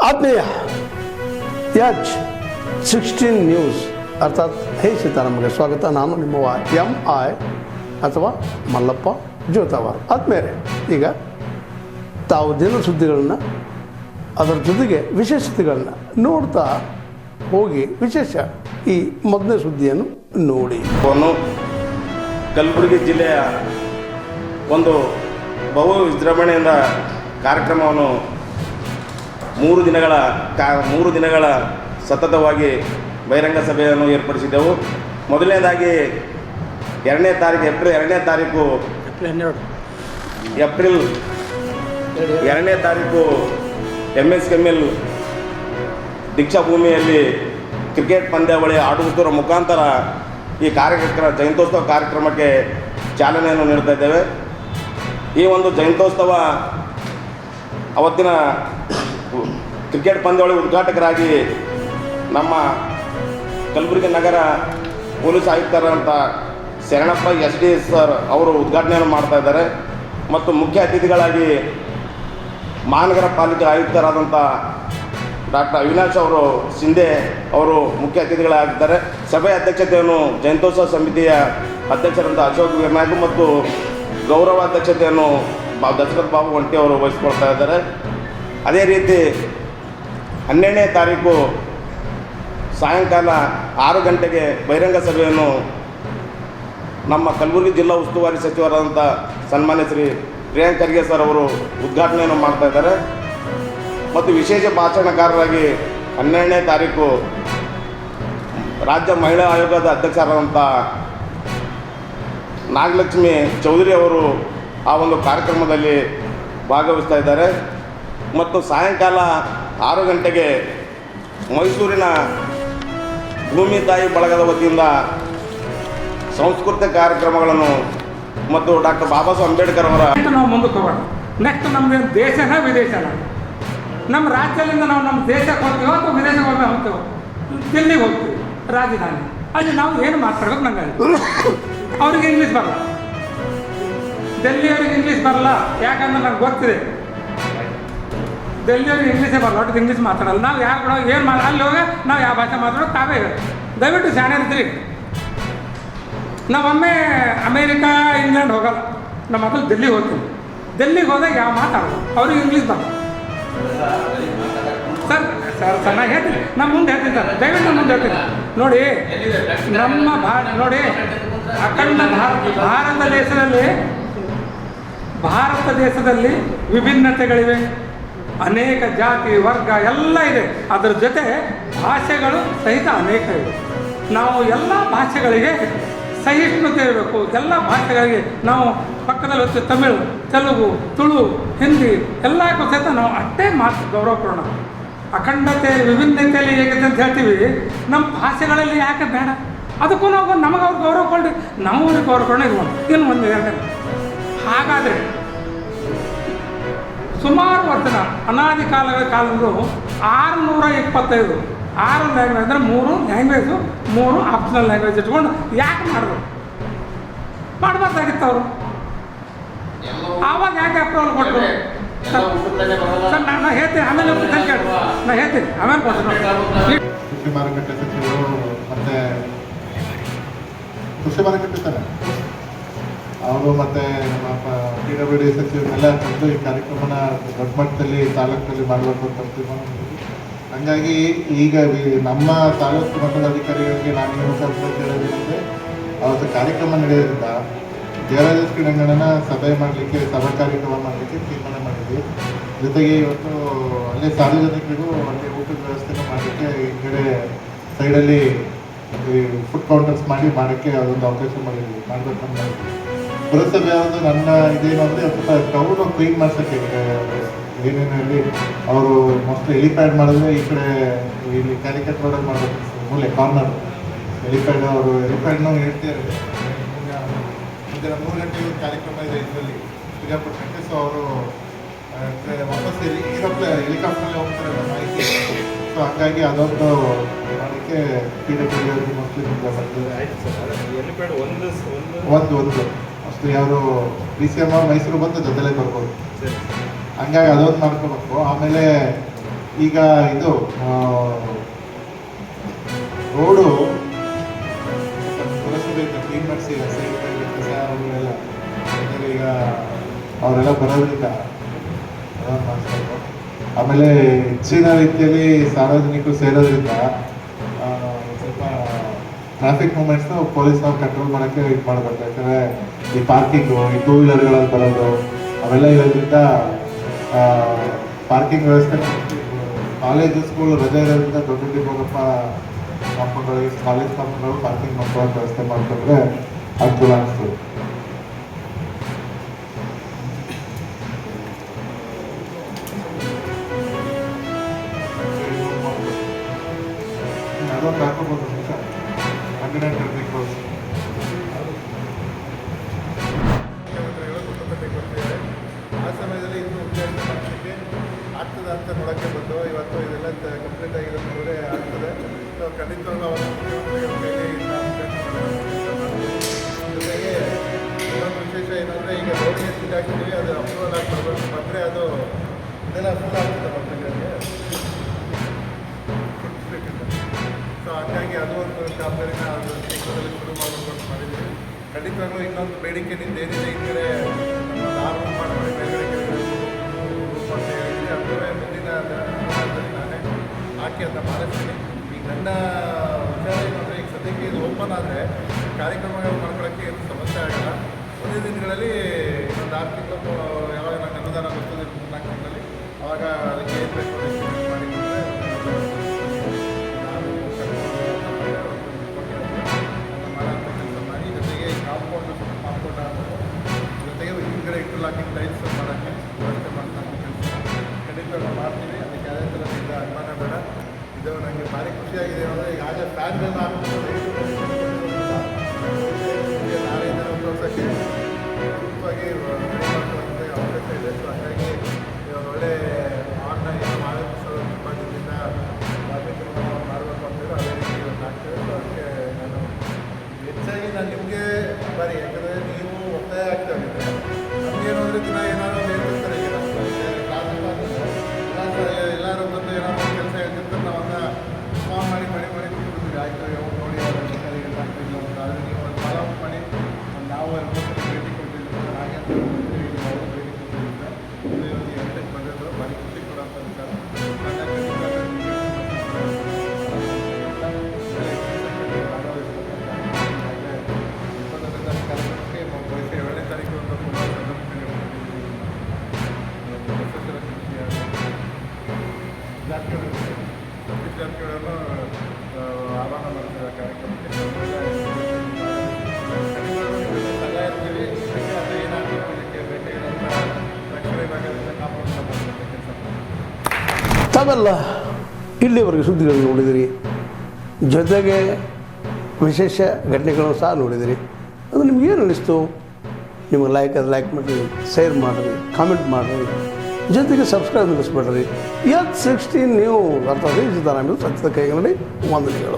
ಆತ್ಮೀಯ H16 news ಅರ್ಥಾತ್ ಹೇ ಸೀತಾರಾಮಗೆ ಸ್ವಾಗತ. ನಾನು ನಿಮ್ಮವ MI ಅಥವಾ ಮಲ್ಲಪ್ಪ ಜೋತಾವಾರ್. ಆದ್ಮೇಲೆ ಈಗ ತಾವು ದಿನ ಸುದ್ದಿಗಳನ್ನ ಅದರ ಜೊತೆಗೆ ವಿಶೇಷತೆಗಳನ್ನ ನೋಡ್ತಾ ಹೋಗಿ ವಿಶೇಷ ಈ ಮೊದಲನೇ ಸುದ್ದಿಯನ್ನು ನೋಡಿ. ಕಲಬುರಗಿ ಜಿಲ್ಲೆಯ ಒಂದು ಬಹು ವಿಜೃಂಭಣೆಯಿಂದ ಕಾರ್ಯಕ್ರಮವನ್ನು ಮೂರು ದಿನಗಳ ಸತತವಾಗಿ ಬಹಿರಂಗ ಸಭೆಯನ್ನು ಏರ್ಪಡಿಸಿದ್ದೆವು. ಮೊದಲನೇದಾಗಿ ಏಪ್ರಿಲ್ 2ನೇ ತಾರೀಕು MS ಕೆಮ್ಮಿಲ್ ದೀಕ್ಷಾಭೂಮಿಯಲ್ಲಿ ಕ್ರಿಕೆಟ್ ಪಂದ್ಯಾವಳಿ ಆಡುವುದರ ಮುಖಾಂತರ ಈ ಜಯಂತ್ಯೋತ್ಸವ ಕಾರ್ಯಕ್ರಮಕ್ಕೆ ಚಾಲನೆಯನ್ನು ನೀಡ್ತಾ ಇದ್ದೇವೆ. ಈ ಒಂದು ಜಯಂತ್ಯೋತ್ಸವ ಅವತ್ತಿನ ಕ್ರಿಕೆಟ್ ಪಂದ್ಯಾವಳಿ ಉದ್ಘಾಟಕರಾಗಿ ನಮ್ಮ ಕಲಬುರಗಿ ನಗರ ಪೊಲೀಸ್ ಆಯುಕ್ತರಂಥ ಶರಣಪ್ಪ SD ಸರ್ ಅವರು ಉದ್ಘಾಟನೆಯನ್ನು ಮಾಡ್ತಾ ಇದ್ದಾರೆ. ಮತ್ತು ಮುಖ್ಯ ಅತಿಥಿಗಳಾಗಿ ಮಹಾನಗರ ಪಾಲಿಕೆ ಆಯುಕ್ತರಾದಂಥ ಡಾಕ್ಟರ್ ಅವಿನಾಶ್ ಅವರು ಶಿಂದೆ ಅವರು ಮುಖ್ಯ ಅತಿಥಿಗಳಾಗಿದ್ದಾರೆ. ಸಭೆಯ ಅಧ್ಯಕ್ಷತೆಯನ್ನು ಜಯಂತ್ಯೋತ್ಸವ ಸಮಿತಿಯ ಅಧ್ಯಕ್ಷರಂಥ ಅಶೋಕ್ ವಿನಾಯಕ್ ಮತ್ತು ಗೌರವ ಅಧ್ಯಕ್ಷತೆಯನ್ನು ದಶರಥ್ ಬಾಬು ಒಂಟಿ ಅವರು ವಹಿಸ್ಕೊಳ್ತಾ ಇದ್ದಾರೆ. ಅದೇ ರೀತಿ 12ನೇ ತಾರೀಕು ಸಾಯಂಕಾಲ 6 ಗಂಟೆಗೆ ಬಹಿರಂಗ ಸಭೆಯನ್ನು ನಮ್ಮ ಕಲಬುರಗಿ ಜಿಲ್ಲಾ ಉಸ್ತುವಾರಿ ಸಚಿವರಾದಂಥ ಸನ್ಮಾನ್ಯ ಶ್ರೀ ಪ್ರಿಯಾಂಕ್ ಖರ್ಗೆ ಸರ್ ಅವರು ಉದ್ಘಾಟನೆಯನ್ನು ಮಾಡ್ತಾ ಇದ್ದಾರೆ. ಮತ್ತು ವಿಶೇಷ ಭಾಷಣಕಾರರಾಗಿ 12ನೇ ತಾರೀಕು ರಾಜ್ಯ ಮಹಿಳಾ ಆಯೋಗದ ಅಧ್ಯಕ್ಷರಾದಂಥ ನಾಗಲಕ್ಷ್ಮಿ ಚೌಧರಿ ಅವರು ಆ ಒಂದು ಕಾರ್ಯಕ್ರಮದಲ್ಲಿ ಭಾಗವಹಿಸ್ತಾ ಇದ್ದಾರೆ. ಮತ್ತು ಸಾಯಂಕಾಲ 6 ಗಂಟೆಗೆ ಮೈಸೂರಿನ ಭೂಮಿ ತಾಯಿ ಬಳಗದ ವತಿಯಿಂದ ಸಾಂಸ್ಕೃತಿಕ ಕಾರ್ಯಕ್ರಮಗಳನ್ನು ಮತ್ತು ಡಾಕ್ಟರ್ ಬಾಬಾ ಸಾಹೇಬ್ ಅಂಬೇಡ್ಕರ್ ಅವರ ನಾವು ಮುಂದಕ್ಕೆ ಹೋಗೋಣ. ನೆಕ್ಸ್ಟ್ ನಮ್ದು ದೇಶನ ವಿದೇಶನ, ನಮ್ಮ ರಾಜ್ಯದಿಂದ ನಾವು ನಮ್ಮ ದೇಶಕ್ಕೆ ಹೋಗ್ತೀವೋ ಅಥವಾ ವಿದೇಶಕ್ಕೆ ಹೋಗ್ತೇವೆ, ದಿಲ್ಲಿಗೆ ಹೋಗ್ತೀವಿ ರಾಜಧಾನಿ, ಅಲ್ಲಿ ನಾವು ಏನು ಮಾತಾಡ್ಬೇಕು ನಂಗೆ ಅವ್ರಿಗೆ ಇಂಗ್ಲೀಷ್ ಬರಲ್ಲ, ಡೆಲ್ಲಿಯವ್ರಿಗೆ ಇಂಗ್ಲೀಷ್ ಬರಲ್ಲ. ಯಾಕಂದ್ರೆ ನಂಗೆ ಗೊತ್ತಿದೆ ಡೆಲ್ಲಿಯವ್ರಿಗೆ ಇಂಗ್ಲೀಷೇ ಬರಲ್ಲ, ಒಟ್ಟು ಇಂಗ್ಲೀಷ್ ಮಾತಾಡಲ್ಲ. ನಾವು ಯಾರು ಏನು ಅಲ್ಲಿ ಹೋಗಿ ನಾವು ಯಾವ ಭಾಷೆ ಮಾತಾಡೋದು ತಾವೇ ದಯವಿಟ್ಟು ಶಾಣೆ ಇರ್ತೀರಿ. ನಾವೊಮ್ಮೆ ಅಮೇರಿಕಾ ಇಂಗ್ಲೆಂಡ್ ಹೋಗಲ್ಲ, ನಮ್ಮ ಮೊದಲು ಡೆಲ್ಲಿಗೆ ಹೋಗ್ತೀವಿ. ಡೆಲ್ಲಿಗೆ ಹೋದಾಗ ಯಾವ ಮಾತಾಡೋದು, ಅವ್ರಿಗೆ ಇಂಗ್ಲೀಷ್ ಬರಲ್ಲ. ಸರ್ ನಾನು ಹೇಳ್ತೀನಿ, ನಾನು ಮುಂದೆ ಹೇಳ್ತೀನಿ ಸರ್, ದಯವಿಟ್ಟು ಮುಂದೆ ಹೇಳ್ತೀನಿ. ನೋಡಿ ನಮ್ಮ ನೋಡಿ ಅಖಂಡ ಭಾರತ ದೇಶದಲ್ಲಿ ವಿಭಿನ್ನತೆಗಳಿವೆ, ಅನೇಕ ಜಾತಿ ವರ್ಗ ಎಲ್ಲ ಇದೆ. ಅದರ ಜೊತೆ ಭಾಷೆಗಳು ಸಹಿತ ಅನೇಕ ಇವೆ. ನಾವು ಎಲ್ಲ ಭಾಷೆಗಳಿಗೆ ಸಹಿಷ್ಣುತೆ ಇರಬೇಕು. ಎಲ್ಲ ಭಾಷೆಗಳಿಗೆ ನಾವು ಪಕ್ಕದಲ್ಲಿ వచ్చే ತಮಿಳು, ತೆಲುಗು, ತುಳು, ಹಿಂದಿ ಎಲ್ಲಕ್ಕೂ ಸಹಿತ ನಾವು ಅಷ್ಟೇ ಗೌರವ ಕೊಡೋಣ. ಅಖಂಡತೆ ವಿಭಿನ್ನತೆಯಲ್ಲಿ ಹೇಗಿದೆ ಅಂತ ಹೇಳ್ತೀವಿ, ನಮ್ಮ ಭಾಷೆಗಳಲ್ಲಿ ಯಾಕೆ ಬೇಡ? ಅದಕ್ಕೂ ನಾವು ನಮಗೆ ಅವ್ರು ಗೌರವ ಕೊಡ್ರಿ, ನಾವು ಅವ್ರಿಗೆ ಗೌರವ ಕೊಡೋಣ. ಇನ್ನು ಒಂದು ಎರಡನೇ ಹಾಗಾದರೆ ಸುಮಾರು ವರ್ಷ ಅನಾದಿ ಕಾಲದಿಂದ 625 6 ಲ್ಯಾಂಗ್ವೇಜ್ ಅಂದರೆ 3 ಲ್ಯಾಂಗ್ವೇಜು 3 ಆಪ್ಷನಲ್ ಲ್ಯಾಂಗ್ವೇಜ್ ಇಟ್ಕೊಂಡು ಯಾಕೆ ಮಾಡಬಾರ್ದಾಗಿತ್ತು ಅವರು? ಆವಾಗ ಯಾಕೆ ಅಪ್ರೂವಲ್ ಕೊಟ್ಟರು? ಸರ್ ನಾನು ಹೇಳ್ತೀನಿ, ಆಮೇಲೆ ಕೇಳಿ ನಾನು ಹೇಳ್ತೀನಿ, ಆಮೇಲೆ ಕೊಟ್ಟರು. ಕೃಷಿ ಮಾರುಕಟ್ಟೆ ಸಚಿವರು ಮತ್ತು ಕೃಷಿ ಮಾರುಕಟ್ಟೆ ತಾನೆ ಅವರು ಮತ್ತು ನಮ್ಮ PWD ಸಚಿವರೆಲ್ಲ ತಂದು ಈ ಕಾರ್ಯಕ್ರಮನ ದೊಡ್ಡ ಮಟ್ಟದಲ್ಲಿ ತಾಲೂಕಿನಲ್ಲಿ ಮಾಡಬೇಕು ಅಂತ ತೀರ್ಮಾನ ಮಾಡಿದ್ವಿ. ಹಾಗಾಗಿ ಈಗ ನಮ್ಮ ತಾಲೂಕು ಮಟ್ಟದ ಅಧಿಕಾರಿಗಳಿಗೆ ನಾನು ಸ್ವಲ್ಪ ಕೇಳೋದೇನೆಂದರೆ, ಅವತ್ತು ಕಾರ್ಯಕ್ರಮ ನಡೆಯೋದ್ರಿಂದ ಜಯರಾಜೇಶ್ ಕ್ರೀಡಾಂಗಣನ ಸಭೆ ಮಾಡಲಿಕ್ಕೆ ಸಭಾಕಾರ್ಯಕ್ರಮ ಮಾಡಲಿಕ್ಕೆ ತೀರ್ಮಾನ ಮಾಡಿದ್ವಿ. ಜೊತೆಗೆ ಇವತ್ತು ಅಲ್ಲೇ ಸಾರ್ವಜನಿಕರಿಗೂ ಅಲ್ಲಿ ಊಟದ ವ್ಯವಸ್ಥೆನ ಮಾಡಲಿಕ್ಕೆ ಈ ಕಡೆ ಸೈಡಲ್ಲಿ ಫುಡ್ ಕೌಂಟರ್ಸ್ ಮಾಡೋಕ್ಕೆ ಅದೊಂದು ಅವಕಾಶ ಮಾಡಬೇಕಂತ ಮಾಡಿದ್ವಿ. ಪುರಸಭೆ ಒಂದು ನನ್ನ ಇದೇನು ಅಂದರೆ ಸ್ವಲ್ಪ ಟೌನು ಕ್ಲೀನ್ ಮಾಡ್ಸೋಕ್ಕೆ ಏನೇನಲ್ಲಿ ಅವರು ಮೋಸ್ಟ್ಲಿ ಹೆಲಿಪ್ಯಾಡ್ ಮಾಡಿದ್ರೆ ಈ ಕಡೆ ಇಲ್ಲಿ ಕ್ಯಾರಿಕಟ್ ರೋಡಲ್ಲಿ ಮಾಡಬೇಕು, ಮೂಲೆ ಕಾರ್ನರ್ ಹೆಲಿಪ್ಯಾಡ್ನ ಹೇಳ್ತಿದ್ದಾರೆ. ಮುಂದಿನ 3 ಗಂಟೆಗೆ ಒಂದು ಕಾರ್ಯಕ್ರಮ ಇದೆ ಇದರಲ್ಲಿ ವಿಜಯಪಟ್ಟಣಕ್ಕೆ. ಸೊ ಅವರು ವಾಪಸ್ ಹೆಲಿಕಾಪ್ಟರ್ನಲ್ಲಿ ಹೋಗ್ತಾರೆ ಅನ್ನೋ ಮಾಹಿತಿ. ಸೊ ಹಾಗಾಗಿ ಅದೊಂದು ಮಾಡೋಕ್ಕೆ PWD ಮೋಸ್ಟ್ಲಿ ಬರ್ತದೆ. ಹೆಲಿಪ್ಯಾಡ್ ಒಂದು ಅಷ್ಟು ಯಾರು DCM ಮೈಸೂರು ಬಂದು ಜೊತೆಲೇ ಬರ್ಬೋದು. ಹಂಗಾಗಿ ಅದೊಂದು ಮಾಡ್ಕೋಬೇಕು. ಆಮೇಲೆ ಈಗ ಇದು ರೋಡು ಪುರಸಭೆ ಕ್ಲೀನ್ ಮಾಡಿಸಿ ಕಸ ಅವರೆಲ್ಲ ಈಗ ಅವರೆಲ್ಲ ಬರೋದ್ರಿಂದ ಅದನ್ನ ಮಾಡಿಸ್ಬೇಕು. ಆಮೇಲೆ ಹೆಚ್ಚಿನ ರೀತಿಯಲ್ಲಿ ಸಾರ್ವಜನಿಕರು ಸೇರೋದ್ರಿಂದ ಸ್ವಲ್ಪ ಟ್ರಾಫಿಕ್ ಮೂಮೆಂಟ್ಸ್ನ ಪೊಲೀಸ್ನವ್ರು ಕಂಟ್ರೋಲ್ ಮಾಡೋಕ್ಕೆ ಇದು ಮಾಡಬೇಕು. ಯಾಕಂದರೆ ಈ ಪಾರ್ಕಿಂಗು, ಈ ಟೂ ವೀಲರ್ಗಳಲ್ಲಿ ಬರೋದು ಅವೆಲ್ಲ ಇರೋದ್ರಿಂದ ಪಾರ್ಕಿಂಗ್ ವ್ಯವಸ್ಥೆ, ಕಾಲೇಜು ಸ್ಕೂಲ್ ರಜೆ ಇರೋದ್ರಿಂದ ದೊಡ್ಡ ಹೋಗಪ್ಪ ಕಾಂಪೌಂಡ್ಗಳಿಗೆ, ಕಾಲೇಜ್ ಕಾಂಪೌಂಡ್ಗಳು ಪಾರ್ಕಿಂಗ್ ಮಾಡ್ಕೊಳ್ಳೋಕೆ ವ್ಯವಸ್ಥೆ ಮಾಡಿಕೊಂಡ್ರೆ ಅನುಕೂಲ ಅನಿಸ್ತದೆ. ಅದೊಂದು ಹಾಕೋಬೋದು ನಿಮಿಷ ಅಂಗಡಿ ಮುಖ್ಯಮಂತ್ರಿಗಳು ಆ ಸಮಯದಲ್ಲಿ ಇನ್ನೂ ಉದ್ಯೋಗ ಮಾಡಲಿಕ್ಕೆ ಆಗ್ತದೆ ಅಂತ ನೋಡೋಕ್ಕೆ ಬಂದು ಇವತ್ತು ಇದೆಲ್ಲ ಕಂಪ್ಲೀಟ್ ಆಗಿರೋ ನೋಡೇ ಆಗ್ತದೆ. ಸೊ ಖಂಡಿತವಾಗ್ಲೂ ಅವರ ಮುಖ್ಯಮಂತ್ರಿಗಳ ಮೇಲೆ ಜೊತೆಗೆ ಇನ್ನೊಂದು ವಿಶೇಷ ಏನಂದರೆ ಈಗ ರೋಡಿಗೆ ಸೀಟ್ ಹಾಕ್ತೀವಿ, ಅದು ಅಪ್ರೂವಲ್ ಆಗಿ ಬರಬೇಕು ಬಂದರೆ ಅದು ಇದೆಲ್ಲ ಫುಲ್ ಆಗ್ತದೆ ಮಕ್ಕಳಿಗೆ. ಸೊ ಹಾಗಾಗಿ ಅದು ಒಂದು ಕಾಮಗಾರಿನ ಅದು ಶೀಘ್ರದಲ್ಲಿ ಶುರು ಮಾಡಬೇಕು ಅಂತ ಮಾಡಿದ್ದೀವಿ. ಖಂಡಿತವಾಗ್ಲೂ ಇನ್ನೊಂದು ಬೇಡಿಕೆ ನಿಂದು ಏನಿದೆ, ಈ ಕಡೆ ಆರು ಮಾಡಿ ಮೇಲ್ಗಡೆ ಕೆಳಗಡೆ ಅಂತ ಹೇಳಿದರೆ ಅಂದರೆ ಮುಂದಿನ ಅನುದಾನದಲ್ಲಿ ನಾನೇ ಹಾಕಿ ಅಂತ ಮಾಡಿಸ್ತೀನಿ. ಈಗ ನನ್ನ ವಿಚಾರ ಏನಂದರೆ, ಈಗ ಸದ್ಯಕ್ಕೆ ಇದು ಓಪನ್ ಆದರೆ ಕಾರ್ಯಕ್ರಮಗಳು ಮಾಡ್ಕೊಳ್ಳೋಕ್ಕೆ ಏನು ಸಮಸ್ಯೆ ಆಗಲ್ಲ. ಮುಂದಿನ ದಿನಗಳಲ್ಲಿ ಇನ್ನೊಂದು 6 ತಿಂಗಳು ಯಾವಾಗ ನಂಗೆ ಅನುದಾನ ಬರ್ತದೆ 3-4 ತಿಂಗಳಲ್ಲಿ, ಆವಾಗ ಅದಕ್ಕೆ ಏನು ಬೇಕು ಮಾಡಿಕೊಂಡ್ರೆ ಜೊತೆಗೆ ಹಿಂದ್ಗಡೆ ಇಂಟರ್ಲಾಕಿಂಗ್ ಟೈಲ್ಸ್ ಮಾಡೋಕ್ಕೆ ವ್ಯವಸ್ಥೆ ಮಾಡ್ತಾರೆ ಕೆಲಸ ಖಂಡಿತವಾಗಿ ಮಾಡ್ತೀವಿ. ಅದಕ್ಕೆ ಯಾವುದೇ ಥರದಿಂದ ಅನುಮಾನ ಬೇಡ. ಇದು ನನಗೆ ಭಾರಿ ಖುಷಿಯಾಗಿದೆ. ಅಂದರೆ ಈಗಾಗಲೇ ಫ್ಯಾನ್ಗಳನ್ನ ಹಾಕ್ಬಿಟ್ಟು ನಾಳೆ ದಿನ ಒಂದು ವರ್ಷಕ್ಕೆ ಸೂಕ್ತವಾಗಿ ರೆಡಿ ಮಾಡ್ಕೊಳ್ಳೋಕ್ಕೆ ಅವಕಾಶ ಇದೆ. ಸೊ ಹಾಗಾಗಿ ಒಳ್ಳೆ ಆನ್ಲೈನ್ ಮಾಡೋದ್ರಿಂದ ಕಾರ್ಯಕ್ರಮ ಮಾಡಬೇಕು ಅಂತೇಳಿ ಅದೇ ರೀತಿ ಇವತ್ತು ಆಗ್ತದೆ. ಸೊ ಅದಕ್ಕೆ ನಾನು ಹೆಚ್ಚಾಗಿ ನಾನು ನಿಮಗೆ ಬರೀ, ಯಾಕಂದರೆ ನೀವು ಒತ್ತಾಯ ಆಗ್ತಾ ಇದ್ದರೆ ನಮಗೇನು ಅಂದರೆ ದಿನ ಏನಾದರೂ ಹೇಳ್ತಿರ್ತಾರೆ, ಎಲ್ಲರೂ ಬಂದು ಏನಾದರೂ ಕೆಲಸ ಹೇಳ್ತಿರ್ತಾರೆ, ನಾವು ಅದನ್ನ ಫಾರ್ಮ್ ಮಾಡಿ ಕೊಡ್ತೀವಿ. ಆಯಿತು ಯಾವಾಗ ನೋಡಿ ಅಧಿಕಾರಿಗಳು ಆಗ್ತಿಲ್ಲ ಅಂತ. ಆದರೆ ನೀವು ಒಂದು ಫಾಲೋ ಮಾಡಿ ನಾವು ಭೇಟಿ ಕೊಟ್ಟಿದ್ದೀವಿ, ಹಾಗೆ ಅಂತ ಅವರು ಭೇಟಿ ಕೊಟ್ಟಿದ್ದಾರೆ. ಇದು ಇವತ್ತು ಎಂಟಕ್ಕೆ ಬಂದಿದ್ದು ಭಾರಿ ಖುಷಿ ಕೊಡೋಂಥ ವಿಚಾರ. ವಿದ್ಯಾರ್ಥಿಗಳನ್ನು ಆಹ್ವಾನ ಮಾಡ್ತಾರೆ ಕಾರ್ಯಕ್ರಮಕ್ಕೆ. ಸಲಹೆ ಇರ್ತೀವಿ, ಇದಕ್ಕೆ ಅದು ಏನಾಗಬೇಕು, ಇದಕ್ಕೆ ಬೇಕಾಗಿರೋಂಥ ರಕ್ಷಣೆ ಬೇಕಾದಂಥ ಕಾಂಪೌಂಡ್ ಮಾಡಬೇಕು ಕೆಲಸ. ತಾವೆಲ್ಲ ಇಲ್ಲಿವರೆಗೆ ಸುದ್ದಿಗಳನ್ನು ನೋಡಿದಿರಿ, ಜೊತೆಗೆ ವಿಶೇಷ ಘಟನೆಗಳನ್ನು ಸಹ ನೋಡಿದಿರಿ. ಅದು ನಿಮ್ಗೇನು ಅನ್ನಿಸ್ತು? ನಿಮಗೆ ಲೈಕ್ ಮಾಡಿರಿ, ಶೇರ್ ಮಾಡಿರಿ, ಕಾಮೆಂಟ್ ಮಾಡಿರಿ, ಜೊತೆಗೆ ಸಬ್ಸ್ಕ್ರೈಬ್ ನಿಲ್ಲಿಸ್ಬೇಡ್ರಿ. H16 ನ್ಯೂಸ್ ಅರ್ಥಾತ್ ಸತ್ಯದ ಕೈಗನ್ನಡಿ ವಂದನೆಗಳು.